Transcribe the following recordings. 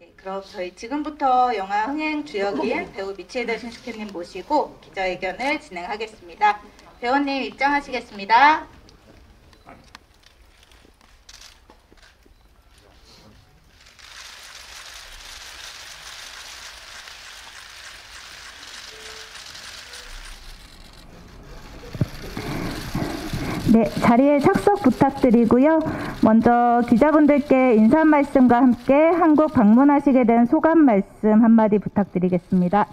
네, 그럼 저희 지금부터 영화 흥행 주역인 배우 미치에다 신스케님 모시고 기자회견을 진행하겠습니다. 배우님 입장하시겠습니다. 네, 자리에 착석 부탁드리고요. 먼저 기자분들께 인사 말씀과 함께 한국 방문하시게 된 소감 말씀 한마디 부탁드리겠습니다.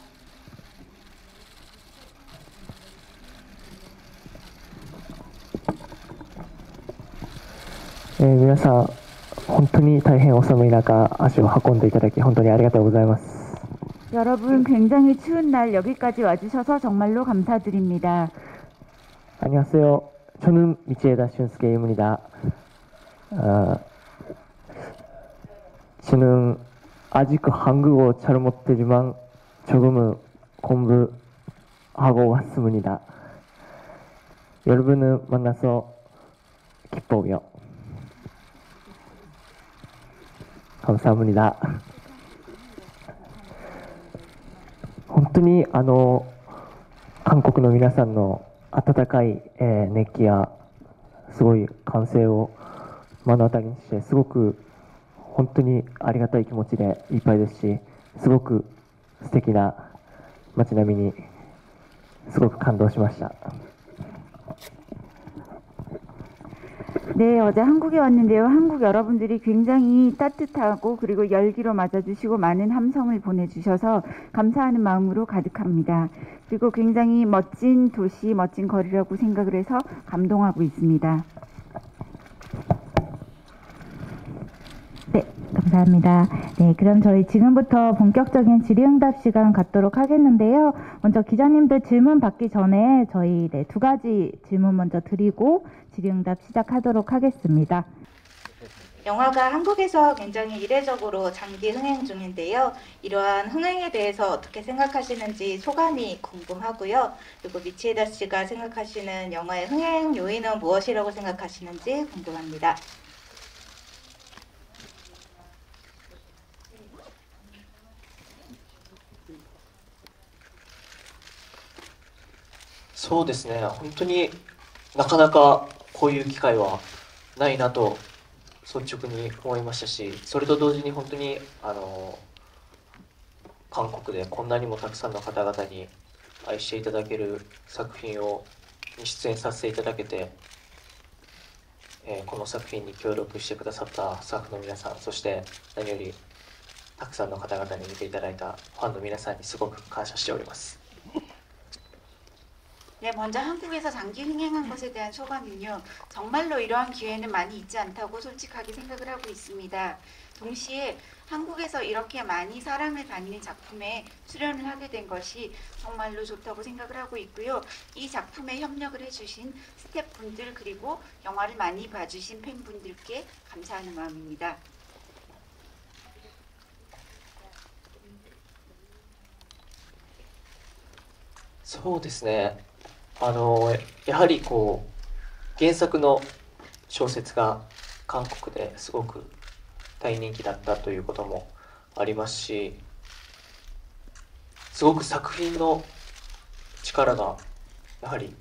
皆さん、本当に大変お寒い中、足を運んでいただき本当にありがとうございます。 여러분, 굉장히 추운 날 여기까지 와주셔서 정말로 감사드립니다. 안녕하세요. 저는 미치에다 슌스케입니다. 저는 아직 한국어 잘 못하지만 조금은 공부하고 왔습니다. 여러분을 만나서 기뻐요. 감사합니다. 本当に韓国の皆さんの温かい熱気やすごい歓声を目の当たりにして、すごく本当にありがたい気持ちでいっぱいですし、すごく素敵な街並みにすごく感動しました。 네, 어제 한국에 왔는데요. 한국 여러분들이 굉장히 따뜻하고 그리고 열기로 맞아주시고 많은 함성을 보내주셔서 감사하는 마음으로 가득합니다. 그리고 굉장히 멋진 도시, 멋진 거리라고 생각을 해서 감동하고 있습니다. 네, 감사합니다. 네, 그럼 저희 지금부터 본격적인 질의응답 시간 갖도록 하겠는데요. 먼저 기자님들 질문 받기 전에 저희 두 가지 질문 먼저 드리고 질의응답 시작하도록 하겠습니다. 영화가 한국에서 굉장히 이례적으로 장기 흥행 중인데요. 이러한 흥행에 대해서 어떻게 생각하시는지 소감이 궁금하고요. 그리고 미치에다 씨가 생각하시는 영화의 흥행 요인은 무엇이라고 생각하시는지 궁금합니다.そうですね、本当になかなかこういう機会はないなと率直に思いましたし、それと同時に本当に韓国でこんなにもたくさんの方々に愛していただける作品に出演させていただけて、この作品に協力してくださったスタッフの皆さん、そして何よりたくさんの方々に見ていただいたファンの皆さんにすごく感謝しております。 네, 먼저 한국에서 장기 흥행한 것에 대한 소감은요. 정말로 이러한 기회는 많이 있지 않다고 솔직하게 생각을 하고 있습니다. 동시에 한국에서 이렇게 많이 사랑을 받는 작품에 출연을 하게 된 것이 정말로 좋다고 생각을 하고 있고요. 이 작품에 협력을 해주신 스태프분들 그리고 영화를 많이 봐주신 팬분들께 감사하는 마음입니다. そうですね。やはり原作の小説が韓国ですごく大人気だったということもありますし、すごく作品の力がやはり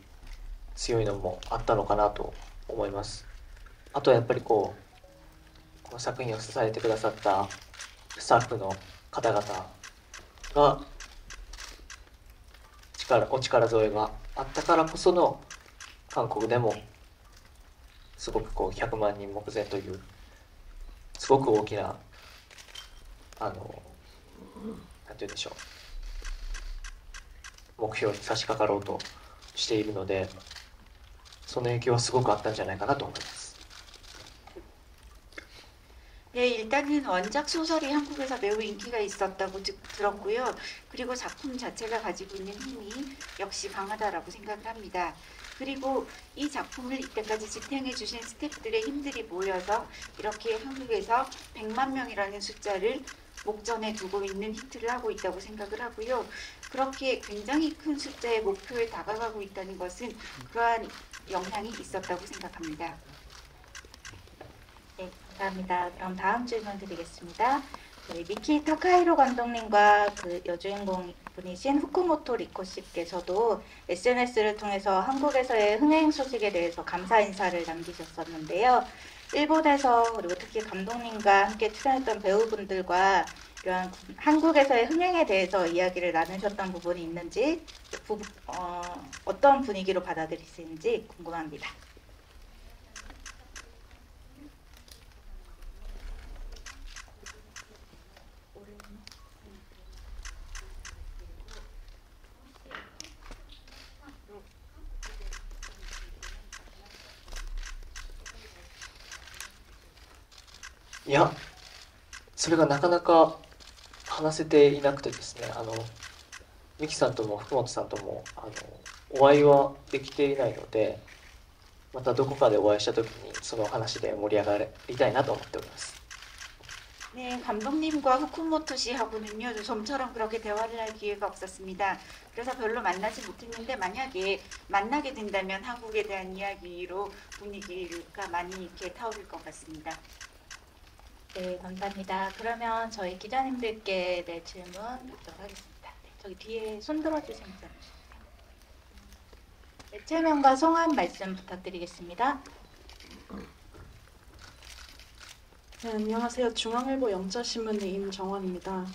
強いのもあったのかなと思います。あとはやっぱりこの作品を支えてくださったスタッフの方々がお力添えがあったからこその韓国でもすごく100万人目前というすごく大きななんて言うんでしょう、目標に差し掛かろうとしているので、その影響はすごくあったんじゃないかなと思います。 네, 일단은 원작 소설이 한국에서 매우 인기가 있었다고 들었고요. 그리고 작품 자체가 가지고 있는 힘이 역시 강하다라고 생각을 합니다. 그리고 이 작품을 이때까지 집행해 주신 스태프들의 힘들이 모여서 이렇게 한국에서 100만 명이라는 숫자를 목전에 두고 있는 히트를 하고 있다고 생각을 하고요. 그렇게 굉장히 큰 숫자의 목표에 다가가고 있다는 것은 그러한 영향이 있었다고 생각합니다. 네, 감사합니다. 그럼 다음 질문 드리겠습니다. 저희 미키 타카히로 감독님과 그 여주인공 분이신 후쿠모토 리코 씨께서도 SNS를 통해서 한국에서의 흥행 소식에 대해서 감사 인사를 남기셨었는데요. 일본에서 그리고 특히 감독님과 함께 출연했던 배우분들과 이러한 한국에서의 흥행에 대해서 이야기를 나누셨던 부분이 있는지 어떤 분위기로 받아들이시는지 궁금합니다.いや、それがなかなか話せていなくてですね、ミキさんとも福本さんともお会いはできていないので、またどこかでお会いした時にその話で盛り上がりたいなと思っております。 네, 감독님과 후쿠모토 씨하고는요, 좀처럼 그렇게 대화를 할 기회가 없었습니다. 그래서 별로 만나지 못했는데 만약에 만나게 된다면 한국에 대한 이야기로 분위기가 많이 이렇게 타오를 것 같습니다. 네, 감사합니다. 그러면 저희 기자님들께 질문 드리도록 하겠습니다. 네, 저기 뒤에 손 들어주시면 됩니다. 네, 최명과 성함 말씀 부탁드리겠습니다. 네, 안녕하세요. 중앙일보 영자신문의 임정원입니다.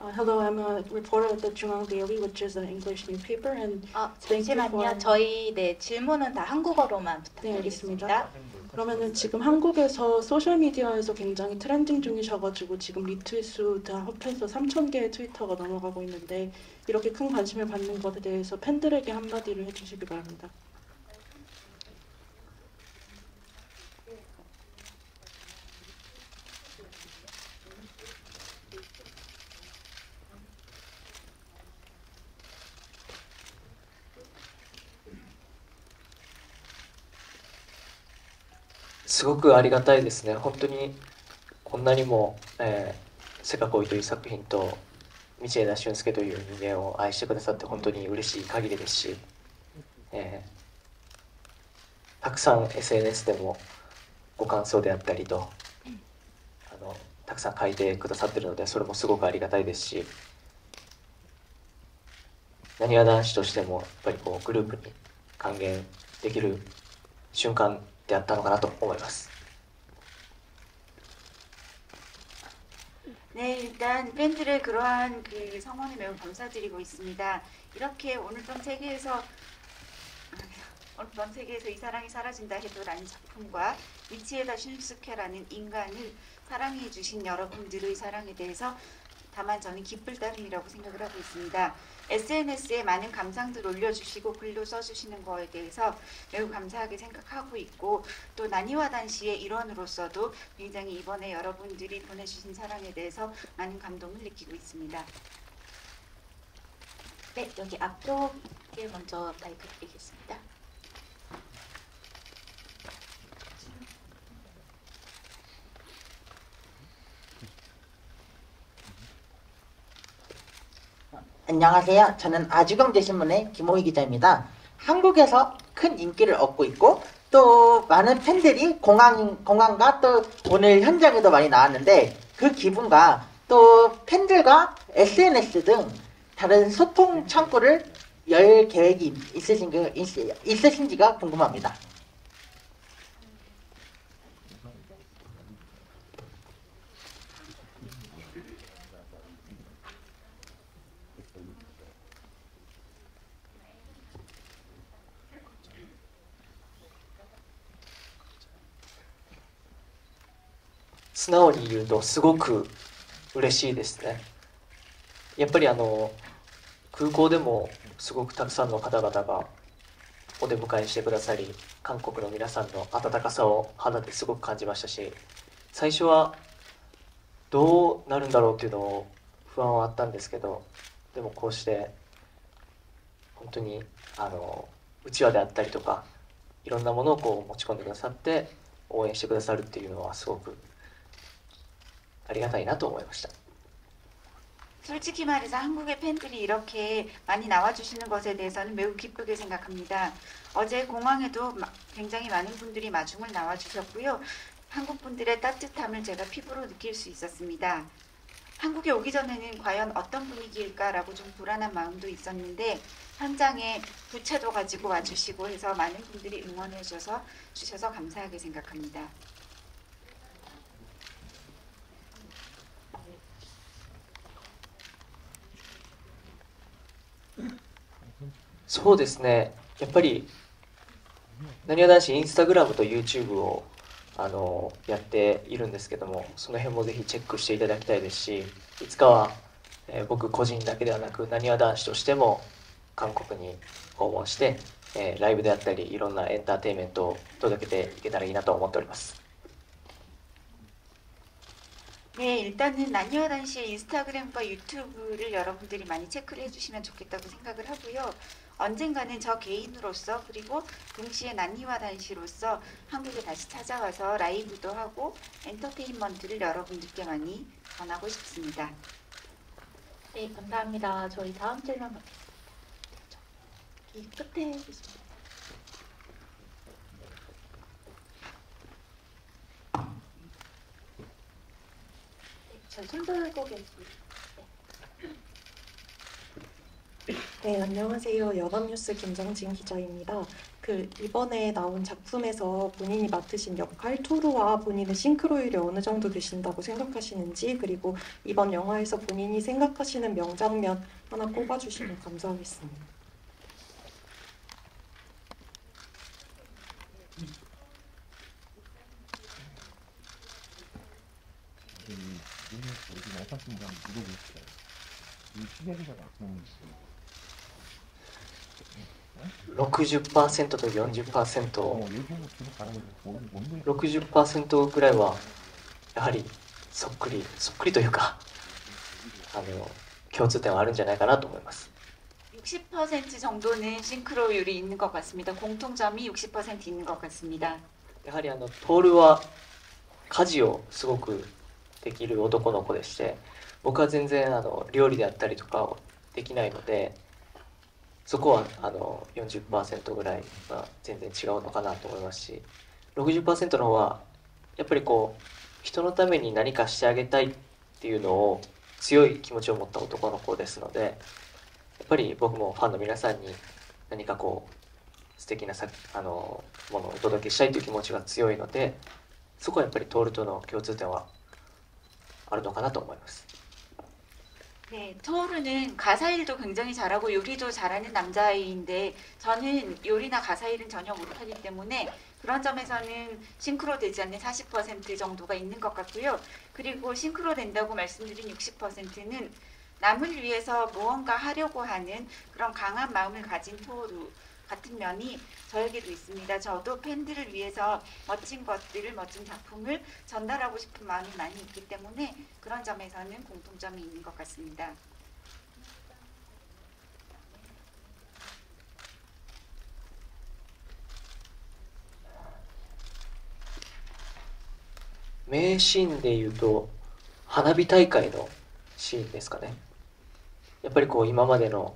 Hello, I'm a reporter at the Jungang Daily, which is an English newspaper, and 잠시만요. 저희 질문은 다 한국어로만 네, 부탁드리겠습니다. 알겠습니다. 그러면은 지금 한국에서 소셜 미디어에서 굉장히 트렌딩 중이셔가지고 지금 리트윗 수 다 합해서 3,000개의 트위터가 넘어가고 있는데 이렇게 큰 관심을 받는 것에 대해서 팬들에게 한마디를 해주시기 바랍니다.すごくありがたいですね。本当にこんなにも、せかこいという作品と道枝駿佑という人間を愛してくださって本当に嬉しい限りですし、たくさん SNS でもご感想であったりとたくさん書いてくださってるので、それもすごくありがたいですし、なにわ男子としてもやっぱりグループに還元できる瞬間であったのかなと思います。 네, 일단 팬들의 그러한 그 성원에 매우 감사드리고 있습니다. 이렇게 오늘 밤 세계에서 이 사랑이 사라진다 해도라는 작품과 미치에다 슌스케라는 인간을 사랑해 주신 여러분들의 사랑에 대해서 다만 저는 기쁠 따름이라고 생각을 하고 있습니다. SNS에 많은 감상들 올려주시고 글도 써주시는 거에 대해서 매우 감사하게 생각하고 있고, 또 나니와 단시의 일원으로서도 굉장히 이번에 여러분들이 보내주신 사랑에 대해서 많은 감동을 느끼고 있습니다. 네, 여기 앞쪽에 먼저 마이크 드리겠습니다. 안녕하세요. 저는 아주경제신문의 김호희 기자입니다. 한국에서 큰 인기를 얻고 있고 또 많은 팬들이 공항과 또 오늘 현장에도 많이 나왔는데 그 기분과 또 팬들과 SNS 등 다른 소통 창구를 열 계획이 있으신지가 궁금합니다. 素直に言うとすごく嬉しいですね。やっぱり空港でもすごくたくさんの方々がお出迎えしてくださり、韓国の皆さんの温かさを肌ですごく感じましたし、最初はどうなるんだろうっていうのを不安はあったんですけど、でもこうして本当にうちわであったりとかいろんなものを持ち込んでくださって応援してくださるっていうのはすごくありがたいなと思いました。 솔직히 말해서 한국의 팬들이 이렇게 많이 나와주시는 것에 대해서는 매우 기쁘게 생각합니다. 어제 공항에도 굉장히 많은 분들이 마중을 나와주셨고요. 한국 분들의 따뜻함을 제가 피부로 느낄 수 있었습니다. 한국에 오기 전에는 과연 어떤 분위기일까라고 좀 불안한 마음도 있었는데 현장에 부채도 가지고 와주시고 해서 많은 분들이 응원해 주셔서 감사하게 생각합니다. そうですね、やっぱりなにわ男子インスタグラムと YouTube をやっているんですけども、その辺もぜひチェックしていただきたいですし、いつかは、僕個人だけではなくなにわ男子としても韓国に訪問して、ライブであったりいろんなエンターテインメントを届けていけたらいいなと思っております。 네, 일단은 나니와단시의 인스타그램과 유튜브를 여러분들이 많이 체크를 해주시면 좋겠다고 생각을 하고요. 언젠가는 저 개인으로서 그리고 동시에 나니와단시로서 한국에 다시 찾아와서 라이브도 하고 엔터테인먼트를 여러분들께 많이 전하고 싶습니다. 네, 감사합니다. 저희 다음 질문 받겠습니다. 이 끝에 있습니다. 손 들고 계십니다. 네, 안녕하세요. 연합뉴스 김정진 기자입니다. 이번에 나온 작품에서 본인이 맡으신 역할 토르와 본인의 싱크로율이 어느 정도 되신다고 생각하시는지, 그리고 이번 영화에서 본인이 생각하시는 명장면 하나 꼽아주시면 감사하겠습니다. 물어보고 싶어요. 이 시계가 나쁜 60% と 40%、 일본어 계속 가는 거 뭔데? 60% ぐらいはやはりそっくりというか共通点はあるんじゃないかなと思います。 60% 정도는 싱크로율이 있는 것 같습니다. 공통점이 60% 있는 것 같습니다. やはりトールは家事をすごくできる男の子でして、僕は全然料理であったりとかをできないので、そこは40% ぐらいは全然違うのかなと思いますし、 60% の方はやっぱりこう人のために何かしてあげたいっていうのを強い気持ちを持った男の子ですので、やっぱり僕もファンの皆さんに何かこう素敵なものをお届けしたいという気持ちが強いので、そこはやっぱりトールとの共通点はあるのかなと思います。 네, 토르는 가사 일도 굉장히 잘하고 요리도 잘하는 남자아이인데 저는 요리나 가사 일은 전혀 못하기 때문에 그런 점에서는 싱크로 되지 않는 40% 정도가 있는 것 같고요. 그리고 싱크로 된다고 말씀드린 60%는 남을 위해서 무언가 하려고 하는 그런 강한 마음을 가진 토르 같은 면이 저에게도 있습니다. 저도 팬들을 위해서 멋진 것들을, 멋진 작품을 전달하고 싶은 마음이 많이 있기 때문에 그런 점에서는 공통점이 있는 것 같습니다.名シーンでいうと花火大会のシーンですかね。やっぱりこう今までの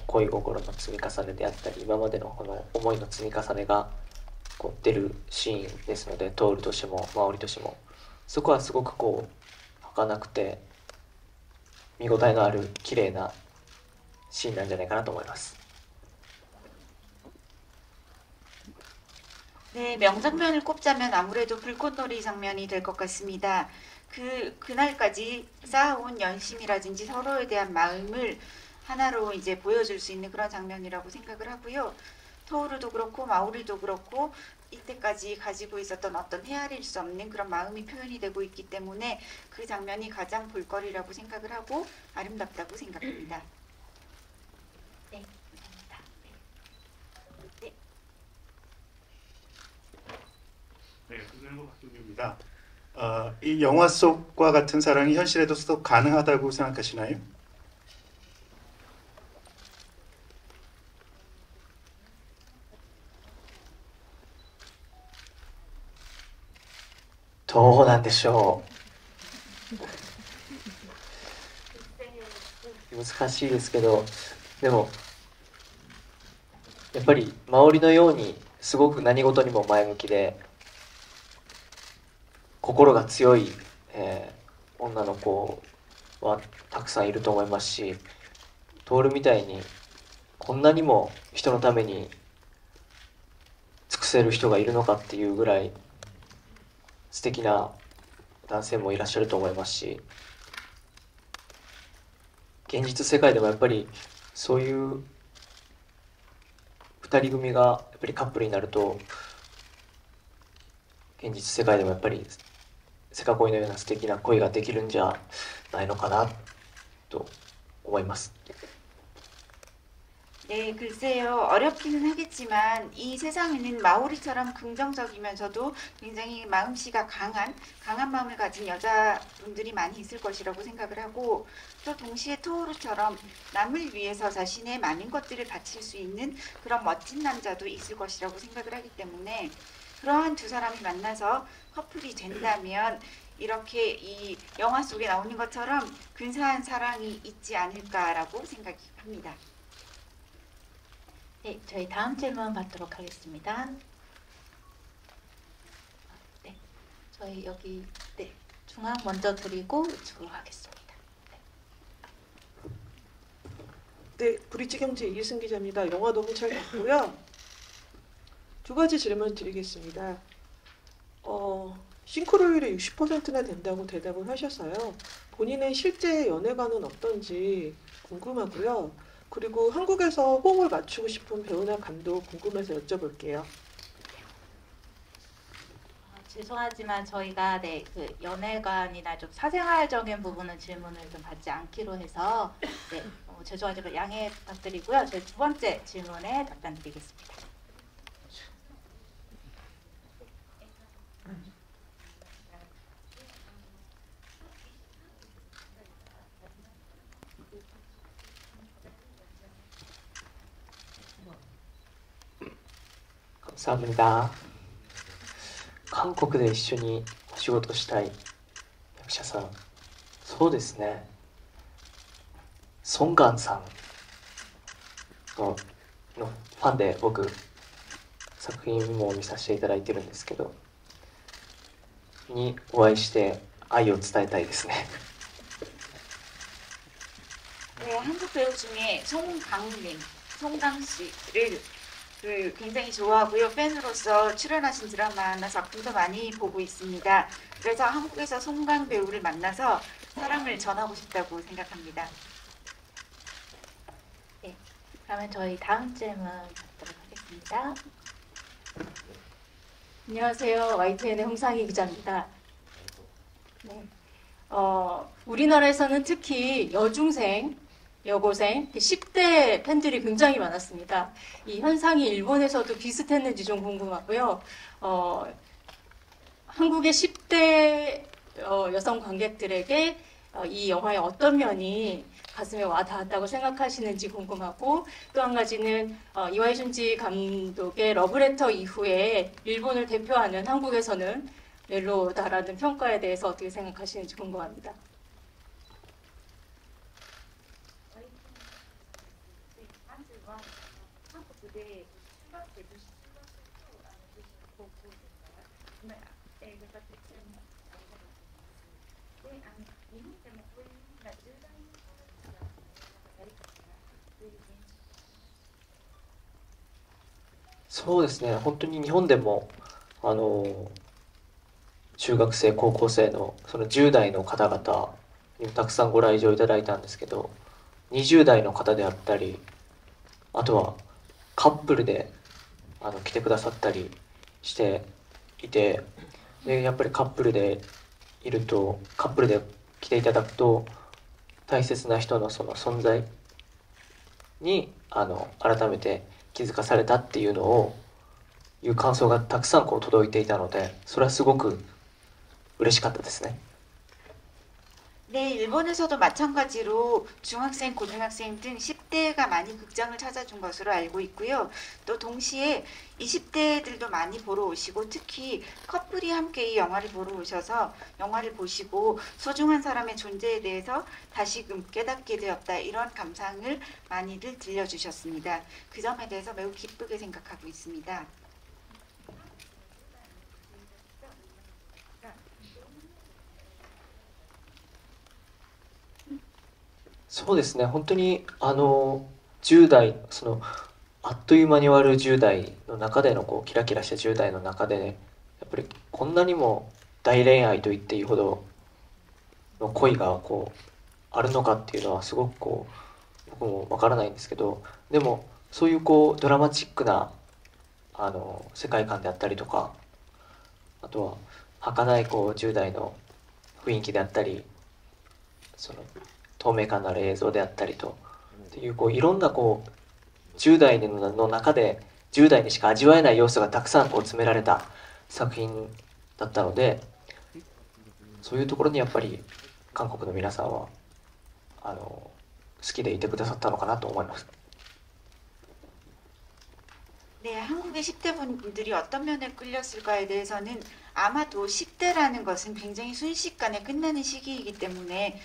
恋心の積み重ねであったり、今までのこの思いの積み重ねがこう出るシーンですので、トールとしてもマオリとしてもそこはすごくこう儚くて見応えのある綺麗なシーンなんじゃないかなと思います。 네, 명장면을 꼽자면 아무래도 불꽃놀이 장면이 될 것 같습니다. 그날까지 쌓아온 연심이라든지 서로에 대한 마음을 하나로 이제 보여줄 수 있는 그런 장면이라고 생각을 하고요. 토우르도 그렇고 마오리도 그렇고 이때까지 가지고 있었던 어떤 헤아릴 수 없는 그런 마음이 표현이 되고 있기 때문에 그 장면이 가장 볼거리라고 생각을 하고 아름답다고 생각합니다. 네, 감사합니다. 네. 네, 김선호 박동규입니다. 이 영화 속과 같은 사랑이 현실에도 또 가능하다고 생각하시나요?どうなんでしょう。難しいですけど、でもやっぱりマオリのようにすごく何事にも前向きで心が強い、女の子はたくさんいると思いますし、徹みたいにこんなにも人のために尽くせる人がいるのかっていうぐらい素敵な男性もいらっしゃると思いますし、現実世界でもやっぱりそういう2人組がやっぱりカップルになると、現実世界でもやっぱりセカ恋のような素敵な恋ができるんじゃないのかなと思います。 네, 글쎄요. 어렵기는 하겠지만 이 세상에는 마오리처럼 긍정적이면서도 굉장히 마음씨가 강한 마음을 가진 여자분들이 많이 있을 것이라고 생각을 하고, 또 동시에 토오루처럼 남을 위해서 자신의 많은 것들을 바칠 수 있는 그런 멋진 남자도 있을 것이라고 생각을 하기 때문에, 그러한 두 사람이 만나서 커플이 된다면 이렇게 이 영화 속에 나오는 것처럼 근사한 사랑이 있지 않을까라고 생각이 합니다. 네, 저희 다음 질문 받도록 하겠습니다. 네, 저희 여기 네, 중앙 먼저 드리고 우측으로 하겠습니다. 네, 브릿지 경제 이기승 기자입니다. 영화 너무 잘 봤고요. 두 가지 질문 드리겠습니다. 싱크로율이 60%나 된다고 대답을 하셨어요. 본인의 실제 연애관은 어떤지 궁금하고요. 그리고 한국에서 호흡을 맞추고 싶은 배우나 감독 궁금해서 여쭤볼게요. 죄송하지만 저희가 네, 그 연애관이나 좀 사생활적인 부분은 질문을 좀 받지 않기로 해서 네, 죄송하지만 양해 부탁드리고요. 저희 두 번째 질문에 답변 드리겠습니다. 감사합니다. 韓国で一緒にお仕事したい役者さん、そうですね、ソン・ガンさんのファンで僕作品も見させていただいてるんですけど、にお会いして愛を伝えたいですね。 네, 한국 배우 중에 송강 씨를 굉장히 좋아하고요. 팬으로서 출연하신 드라마나 작품도 많이 보고 있습니다. 그래서 한국에서 송강 배우를 만나서 사랑을 전하고 싶다고 생각합니다. 네, 그러면 저희 다음 질문 받도록 하겠습니다. 안녕하세요. YTN의 홍상희 기자입니다. 네. 우리나라에서는 특히 여고생, 10대 팬들이 굉장히 많았습니다. 이 현상이 일본에서도 비슷했는지 좀 궁금하고요. 한국의 10대 여성 관객들에게 이 영화의 어떤 면이 가슴에 와 닿았다고 생각하시는지 궁금하고, 또 한 가지는 이와이 슌지 감독의 러브레터 이후에 일본을 대표하는 한국에서는 멜로다라는 평가에 대해서 어떻게 생각하시는지 궁금합니다.そうですね、本当に日本でも中学生高校生のその10代の方々にたくさんご来場いただいたんですけど、20代の方であったり、あとはカップルで来てくださったりしていて、でやっぱりカップルでいると、カップルで来ていただくと大切な人のその存在に改めて気づかされたっていうのをいう感想がたくさん届いていたので、それはすごく嬉しかったですね。 네, 일본에서도 마찬가지로 중학생, 고등학생 등 10대가 많이 극장을 찾아준 것으로 알고 있고요. 또 동시에 20대들도 많이 보러 오시고, 특히 커플이 함께 이 영화를 보러 오셔서 영화를 보시고 소중한 사람의 존재에 대해서 다시금 깨닫게 되었다, 이런 감상을 많이들 들려주셨습니다. 그 점에 대해서 매우 기쁘게 생각하고 있습니다. そうですね、本当に10代、あっという間に終わる10代の中でのこうキラキラした10代の中で、やっぱりこんなにも大恋愛と言っていいほどの恋がこうあるのかっていうのはすごくこう僕もわからないんですけど、でもそういうこうドラマチックな世界観であったりとか、あとは儚いこう10代の雰囲気であったり、その透明感のある映像であったりとっていうこういろんなこう10代の中で10代にしか味わえない要素がたくさんこう詰められた作品だったので、そういうところにやっぱり韓国の皆さんは好きでいてくださったのかなと思います。 네, 한국의 10대 분들이 어떤 면에 끌렸을까에 대해서는 아마도 10대라는 것은 굉장히 순식간에 끝나는 시기이기 때문에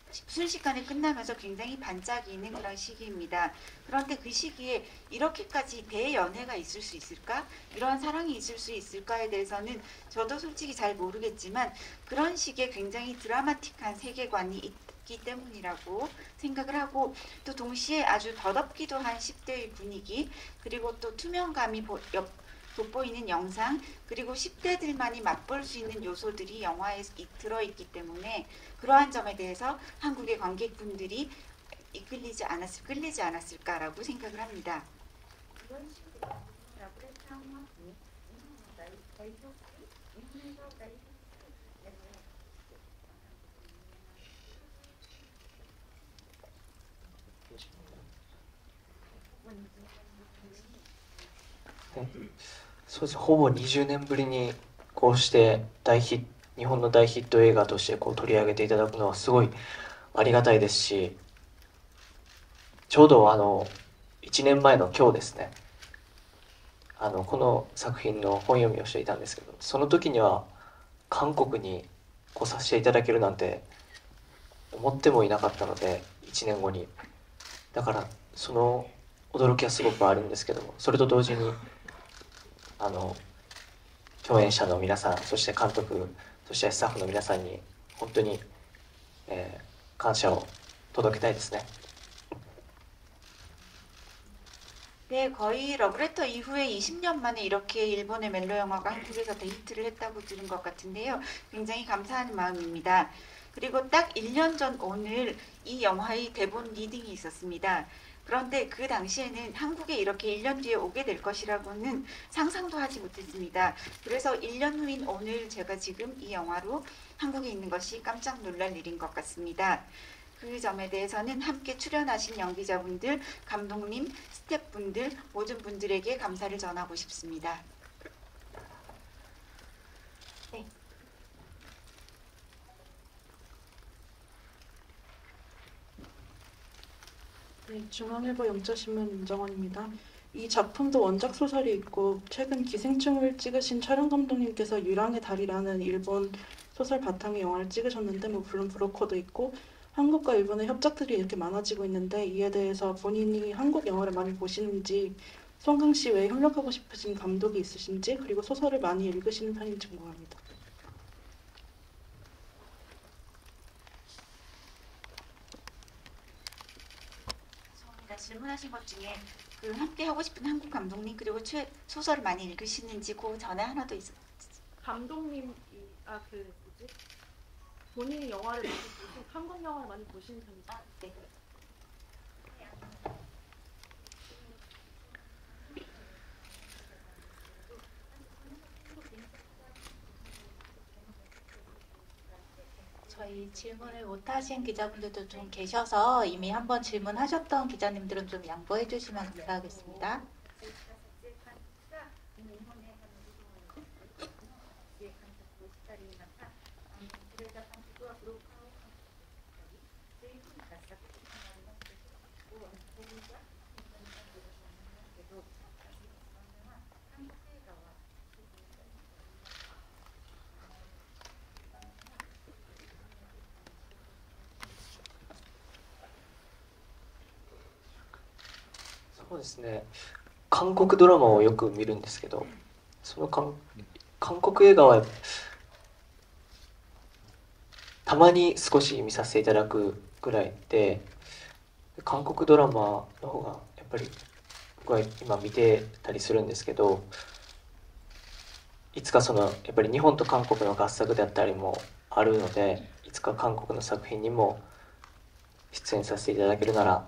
순식간에 끝나면서 굉장히 반짝이는 그런 시기입니다. 그런데 그 시기에 이렇게까지 대연애가 있을 수 있을까? 이러한 사랑이 있을 수 있을까에 대해서는 저도 솔직히 잘 모르겠지만 그런 식의 굉장히 드라마틱한 세계관이 있기 때문이라고 생각을 하고, 또 동시에 아주 더덥기도 한 10대의 분위기, 그리고 또 투명감이 돋보이는 영상, 그리고 10대들만이 맛볼 수 있는 요소들이 영화에 들어있기 때문에 그러한 점에 대해서 한국의 관객분들이 끌리지 않았을까라고 생각을 합니다. 네. そうです。ほぼ20年ぶりにこうして日本の大ヒット映画としてこう取り上げていただくのはすごいありがたいですし、ちょうど1年前の今日ですね、この作品の本読みをしていたんですけど、その時には韓国に来させていただけるなんて思ってもいなかったので、1年後に。だからその驚きはすごくあるんですけども、それと同時に共演者の皆さん、そして監督、そしてスタッフの皆さんに本当に、感謝を届けたいですね。 네, 거의 러브레터 이후에 20년 만에 이렇게 일본의 멜로 영화가 한국에서 데이트를 했다고 들은 것 같은데요. 굉장히 감사한 마음입니다. 그리고 딱 1년 전 오늘 이 영화의 대본 리딩이 있었습니다. 그런데 그 당시에는 한국에 이렇게 1년 뒤에 오게 될 것이라고는 상상도 하지 못했습니다. 그래서 1년 후인 오늘 제가 지금 이 영화로 한국에 있는 것이 깜짝 놀랄 일인 것 같습니다. 그 점에 대해서는 함께 출연하신 연기자분들, 감독님, 스태프분들, 모든 분들에게 감사를 전하고 싶습니다. 네. 네, 중앙일보 영자신문 임정원입니다. 이 작품도 원작 소설이 있고 최근 기생충을 찍으신 촬영 감독님께서 유랑의 달이라는 일본 소설 바탕의 영화를 찍으셨는데, 물론 브로커도 있고 한국과 일본의 협작들이 이렇게 많아지고 있는데, 이에 대해서 본인이 한국 영화를 많이 보시는지, 송강 씨 외에 협력하고 싶으신 감독이 있으신지, 그리고 소설을 많이 읽으시는 편인지 궁금합니다. 질문하신 것 중에 그 함께 하고 싶은 한국 감독님, 그리고 소설을 많이 읽으시는지, 그 전에 하나 더 있었어요. 감독님 본인이 영화를 많이 보시고 한국 영화를 많이 보시는 편이죠? 네. 저희 질문을 못 하신 기자분들도 좀 계셔서 이미 한번 질문하셨던 기자님들은 좀 양보해 주시면 감사하겠습니다.そうですね、韓国ドラマをよく見るんですけど、その韓国映画はたまに少し見させていただくぐらいで、韓国ドラマの方がやっぱり僕は今見てたりするんですけど、いつかそのやっぱり日本と韓国の合作であったりもあるので、いつか韓国の作品にも出演させていただけるなら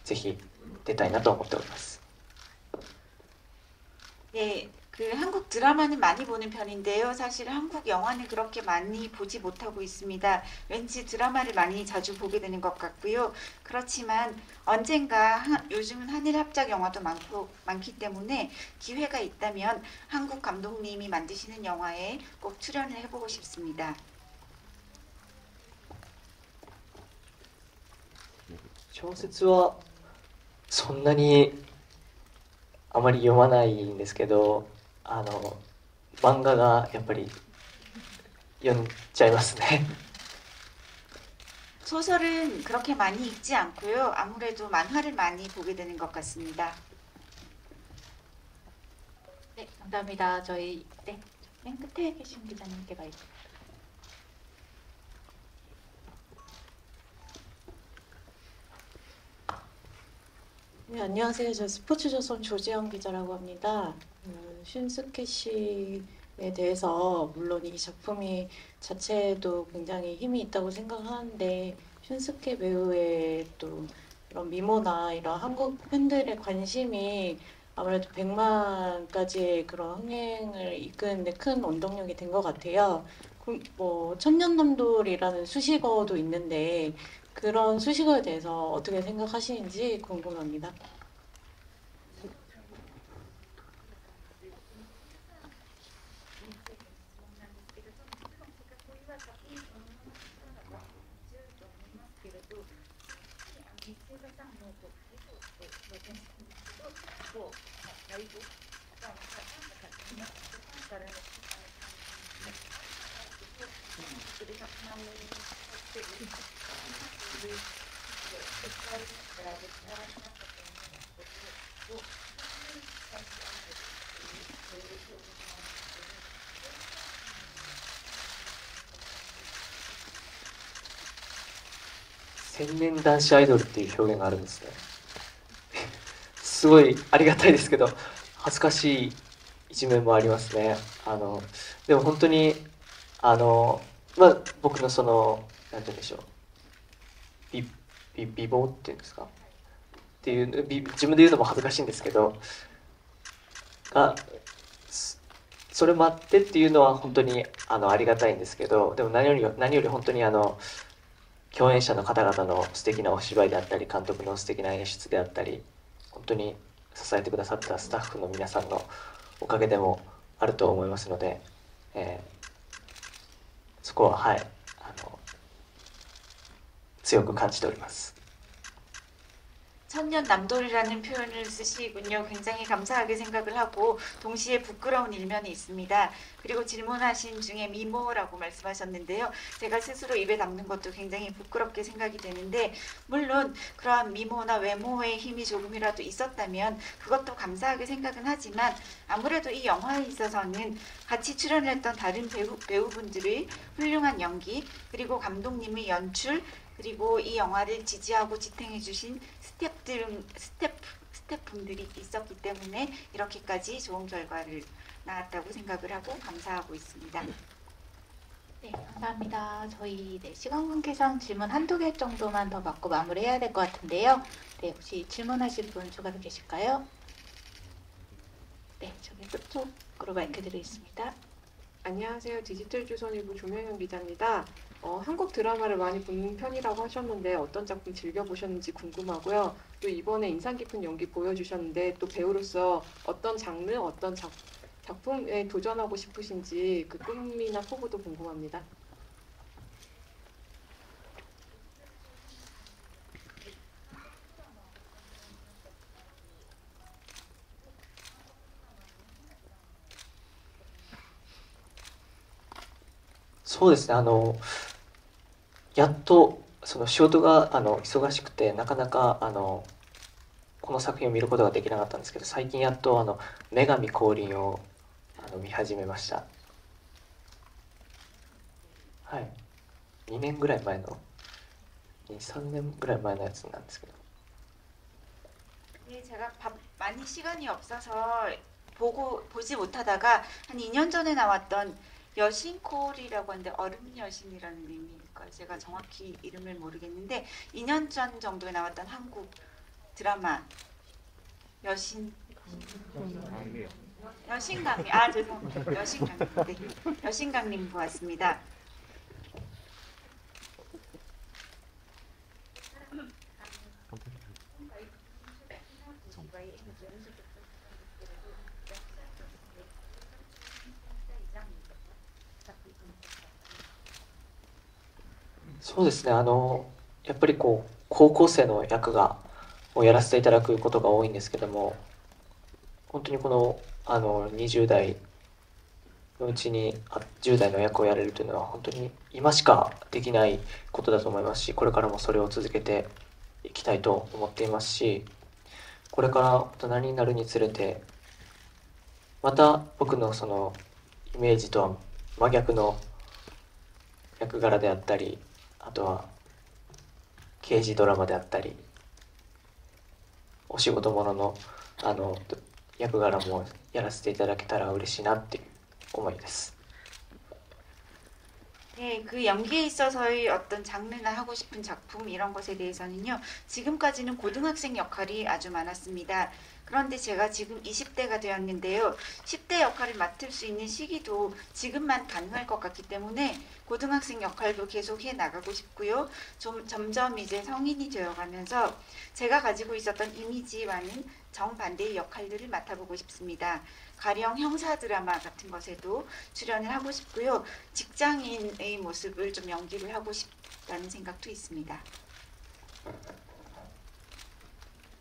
ぜひ出たいなと思っております。 네, 그 한국 드라마는 많이 보는 편인데요. 사실 한국 영화는 그렇게 많이 보지 못하고 있습니다. 왠지 드라마를 많이 자주 보게 되는 것 같고요. 그렇지만 언젠가 요즘은 한일 합작 영화도 많기 때문에 기회가 있다면 한국 감독님이 만드시는 영화에 꼭 출연을 해보고 싶습니다. 小説はそんなにあまり読まないんですけど、漫画がやっぱり読んじゃいますね。 소설은 그렇게 많이 읽지 않고요. 아무래도 만화를 많이 보게 되는 것 같습니다. 네, 감사합니다. 저희 맨 끝에 계신 기자님께 말씀. 네, 안녕하세요. 저 스포츠조선 조지영 기자라고 합니다. 슌스케 씨에 대해서 물론 이 작품이 자체도 굉장히 힘이 있다고 생각하는데 슌스케 배우의 또 이런 미모나 이런 한국 팬들의 관심이 아무래도 100만까지의 그런 흥행을 이끄는데 큰 원동력이 된 것 같아요. 뭐 천년남돌이라는 수식어도 있는데 그런 수식어에 대해서 어떻게 생각하시는지 궁금합니다.千年男子アイドルっていう表現があるんですね。すごいありがたいですけど恥ずかしい一面もありますね。でも本当に僕のそのなんて言うんでしょう、美貌っていうんですかっていう自分で言うのも恥ずかしいんですけどそれもあってっていうのは本当にありがたいんですけど、でも何より本当に共演者の方々の素敵なお芝居であったり監督の素敵な演出であったり本当に支えてくださったスタッフの皆さんのおかげでもあると思いますので、そこははい強く感じております。 천년남돌이라는 표현을 쓰시군요. 굉장히 감사하게 생각을 하고 동시에 부끄러운 일면이 있습니다. 그리고 질문하신 중에 미모라고 말씀하셨는데요. 제가 스스로 입에 담는 것도 굉장히 부끄럽게 생각이 되는데 물론 그러한 미모나 외모의 힘이 조금이라도 있었다면 그것도 감사하게 생각은 하지만 아무래도 이 영화에 있어서는 같이 출연했던 다른 배우분들의 훌륭한 연기 그리고 감독님의 연출 그리고 이 영화를 지지하고 지탱해 주신 스태프분들이 있었기 때문에 이렇게까지 좋은 결과를 나왔다고 생각을 하고 감사하고 있습니다. 네, 감사합니다. 저희 시간 관계상 질문 한두 개 정도만 더 받고 마무리해야 될 것 같은데요. 네, 혹시 질문하실 분 추가로 계실까요? 네, 저기 끝쪽으로 마이크 드리겠습니다. 안녕하세요. 디지털조선일보 조명현 기자입니다. 한국 드라마를 많이 보는 편이라고 하셨는데 어떤 작품 즐겨보셨는지 궁금하고요. 또 이번에 인상 깊은 연기 보여주셨는데 또 배우로서 어떤 장르, 어떤 작품에 도전하고 싶으신지 그 꿈이나 포부도 궁금합니다.そうですね、やっとその仕事が忙しくてなかなかこの作品を見ることができなかったんですけど、最近やっと女神降臨を見始めました。はい、2年ぐらい前の3年ぐらい前のやつなんですけど 네, 제가 많이 시간이 없어서 보지 못하다가 한 2년 전에 나왔던 여신콜이라고 하는데 얼음 여신이라는 의미일까요? 제가 정확히 이름을 모르겠는데 2년 전 정도에 나왔던 한국 드라마 여신강림 죄송합니다. 여신강림 보았습니다.そうですね、やっぱりこう高校生の役をやらせていただくことが多いんですけども、本当にこの20代のうちに10代の役をやれるというのは本当に今しかできないことだと思いますし、これからもそれを続けていきたいと思っていますし、これから大人になるにつれてまた僕のそのイメージとは真逆の役柄であったり、あとは刑事ドラマであったり、お仕事ものの役柄もやらせていただけたら嬉しいなっていう思いです。 네, 그 연기에 있어서의 어떤 장르나 하고 싶은 작품 이런 것에 대해서는요, 지금까지는 고등학생 역할이 아주 많았습니다. 그런데 제가 지금 20대가 되었는데요, 10대 역할을 맡을 수 있는 시기도 지금만 가능할 것 같기 때문에 고등학생 역할도 계속 해 나가고 싶고요. 점점 이제 성인이 되어가면서 제가 가지고 있었던 이미지와는 정반대의 역할들을 맡아보고 싶습니다. 가령 형사 드라마 같은 것에도 출연을 하고 싶고요. 직장인의 모습을 좀 연기를 하고 싶다는 생각도 있습니다.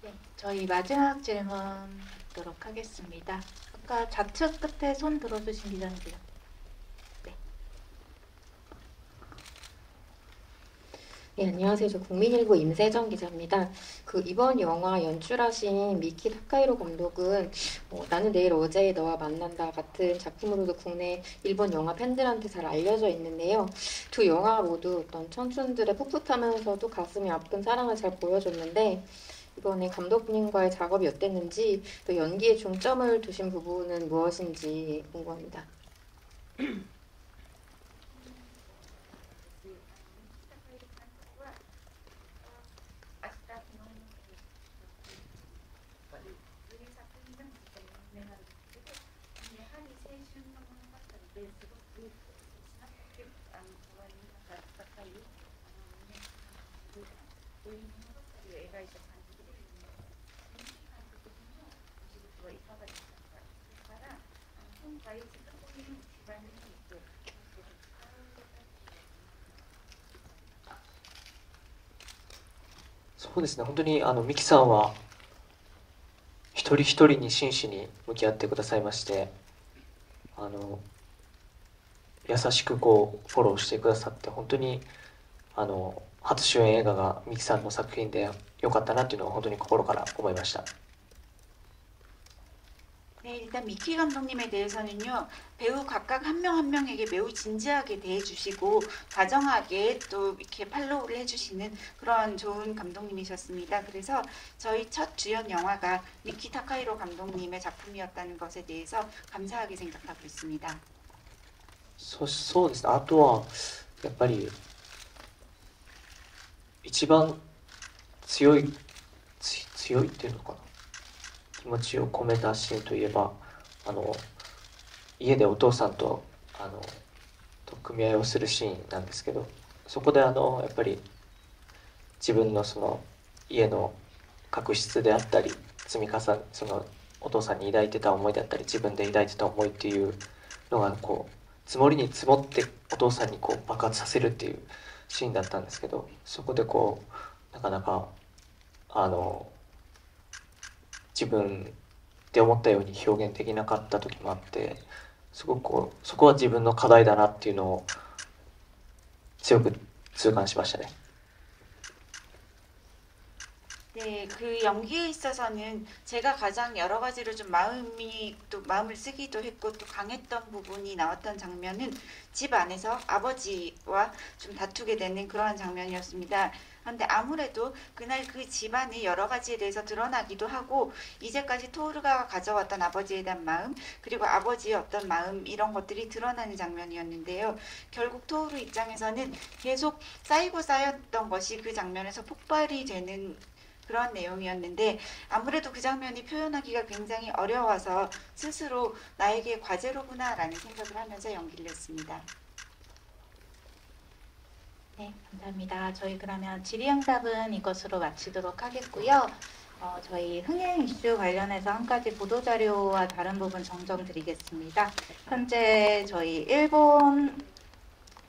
네, 저희 마지막 질문 듣도록 하겠습니다. 아까 좌측 끝에 손 들어주신 기자님께요. 네, 안녕하세요. 저 국민일보 임세정 기자입니다. 이번 영화 연출하신 미키 타카히로 감독은 나는 내일 어제 너와 만난다 같은 작품으로도 국내 일본 영화 팬들한테 잘 알려져 있는데요. 두 영화 모두 어떤 청춘들의 풋풋하면서도 가슴이 아픈 사랑을 잘 보여줬는데 이번에 감독님과의 작업이 어땠는지, 또 연기에 중점을 두신 부분은 무엇인지 궁금합니다.そうですね、本当にミキさんは一人一人に真摯に向き合ってくださいまして、優しくこうフォローしてくださって、本当に初主演映画がミキさんの作品で良かったなっていうのは本当に心から思いました。 네, 일단 미키 감독님에 대해서는요, 배우 각각 한 명 한 명에게 매우 진지하게 대해주시고 다정하게 또 이렇게 팔로우를 해주시는 그런 좋은 감독님이셨습니다. 그래서 저희 첫 주연 영화가 미키 타카히로 감독님의 작품이었다는 것에 대해서 감사하게 생각하고 있습니다. そうですね、あとはやっぱり一番強いっていうのかな、気持ちを込めたシーンといえば家でお父さんと組み合いをするシーンなんですけど、そこでやっぱり自分のその家の確執であったり積み重ね、そのお父さんに抱いてた思いだったり自分で抱いてた思いっていうのがこう積もりに積もってお父さんにこう爆発させるっていうシーンだったんですけど、そこでこうなかなか自分で思ったように表現できなかった時もあって、すごくこうそこは自分の課題だなっていうのを強く痛感しましたね。 네, 그 연기에 있어서는 제가 가장 여러 가지로 좀 마음을 쓰기도 했고 또 강했던 부분이 나왔던 장면은 집 안에서 아버지와 좀 다투게 되는 그러한 장면이었습니다. 그런데 아무래도 그날 그 집안의 여러 가지에 대해서 드러나기도 하고 이제까지 토르가 가져왔던 아버지에 대한 마음 그리고 아버지의 어떤 마음 이런 것들이 드러나는 장면이었는데요. 결국 토르 입장에서는 계속 쌓였던 것이 그 장면에서 폭발이 되는 그런 내용이었는데 아무래도 그 장면이 표현하기가 굉장히 어려워서 스스로 나에게 과제로구나라는 생각을 하면서 연기를 했습니다. 네, 감사합니다. 저희 그러면 질의응답은 이것으로 마치도록 하겠고요. 저희 흥행 이슈 관련해서 한 가지 보도자료와 다른 부분 정정드리겠습니다. 현재 저희 일본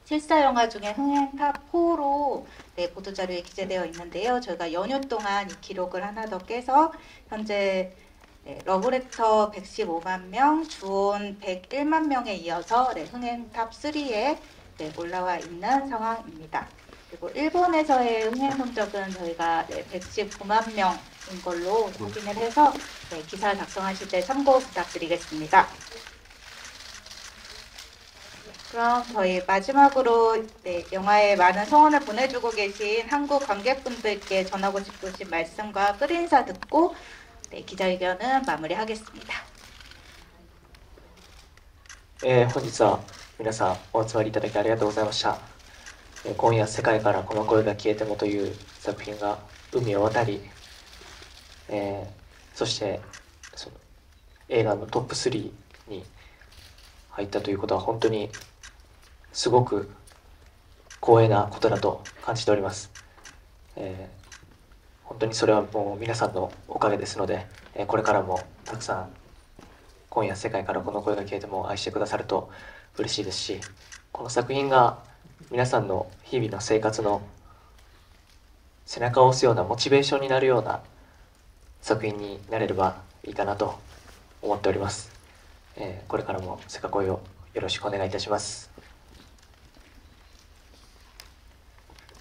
실사 영화 중에 흥행 탑4로 보도자료에 기재되어 있는데요. 저희가 연휴 동안 이 기록을 하나 더 깨서 현재 러브레터 115만 명, 주온 101만 명에 이어서 흥행 탑3에 올라와 있는 상황입니다. 그리고 일본에서의 흥행 성적은 저희가 119만 명인 걸로 확인을 해서 기사를 작성하실 때 참고 부탁드리겠습니다. 그럼 저희 마지막으로 영화에 많은 성원을 보내주고 계신 한국 관객분들께 전하고 싶으신 말씀과 끝인사 듣고 기자회견은 마무리하겠습니다. 本日は皆さんお集まりいただきありがとうございました。今夜世界からこの声が消えてもという作品が海を渡り、そしてその映画のトップ3に入ったということは本当にすごく光栄なことだと感じております。本当にそれはもう皆さんのおかげですので、これからもたくさん今夜世界からこの声が消えても愛してくださると嬉しいですし、この作品が皆さんの日々の生活の背中を押すようなモチベーションになるような作品になれればいいかなと思っております。これからもセカ恋をよろしくお願いいたします。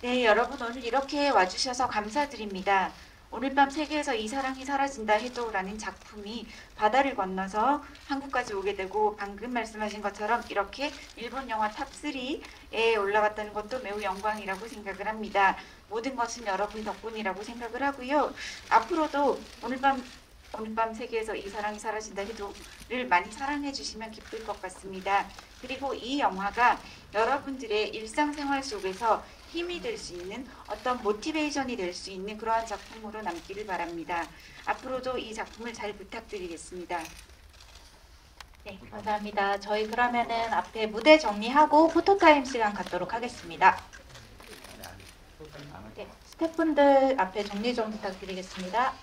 네, 여러분 오늘 이렇게 와주셔서 감사드립니다. 오늘 밤 세계에서 이 사랑이 사라진다 해도라는 작품이 바다를 건너서 한국까지 오게 되고 방금 말씀하신 것처럼 이렇게 일본 영화 탑3에 올라갔다는 것도 매우 영광이라고 생각을 합니다. 모든 것은 여러분 덕분이라고 생각을 하고요. 앞으로도 오늘 밤 세계에서 이 사랑이 사라진다 해도를 많이 사랑해 주시면 기쁠 것 같습니다. 그리고 이 영화가 여러분들의 일상생활 속에서 힘이 될 수 있는 어떤 모티베이션이 될 수 있는 그러한 작품으로 남기를 바랍니다. 앞으로도 이 작품을 잘 부탁드리겠습니다. 네, 감사합니다. 저희 그러면은 앞에 무대 정리하고 포토타임 시간 갖도록 하겠습니다. 네, 스태프분들 앞에 정리 좀 부탁드리겠습니다.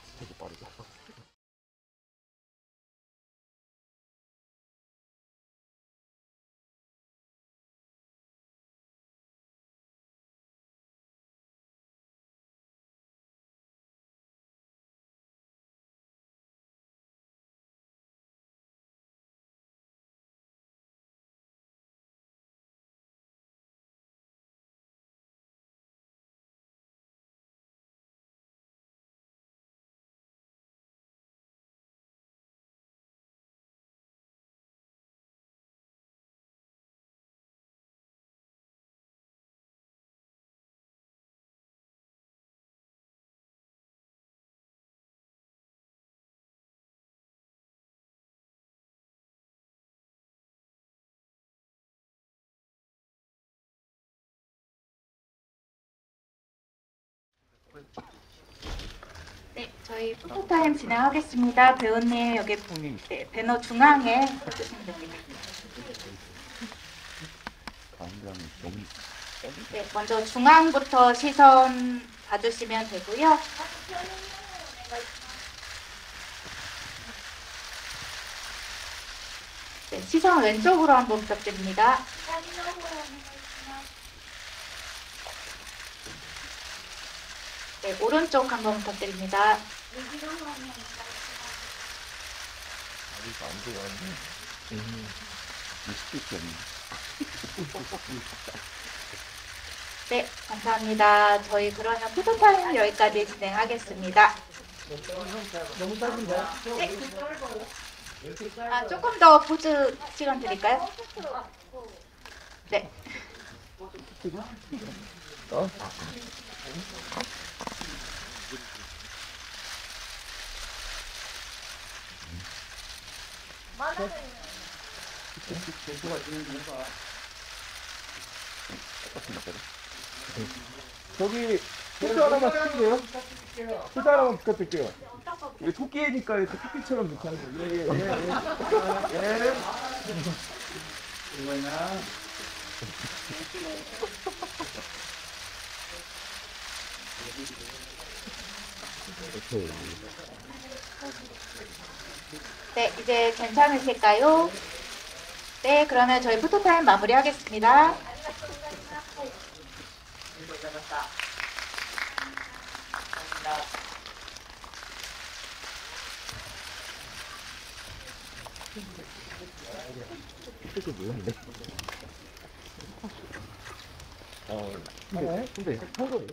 네, 저희 포토타임 진행하겠습니다. 배우님 여기 배너 중앙에 서주시면 됩니다. 네, 먼저 중앙부터 시선 봐주시면 되고요. 네, 시선 왼쪽으로 한번 부탁드립니다. 네, 오른쪽 한번 부탁드립니다. 네, 감사합니다. 저희 그러면 포토타임 여기까지 진행하겠습니다. 너무 짧은데? 네. 아, 조금 더 포즈 시간 드릴까요? 네. 저기 포즈 하나만 시킬게요. 포즈 하나만 부탁드릴게요. 이게 토끼니까 이렇게 토끼처럼 이렇게 하는 거. 예. 네, 이제 괜찮으실까요? 네, 그러면 저희 포토타임 마무리하겠습니다. 근데 한국에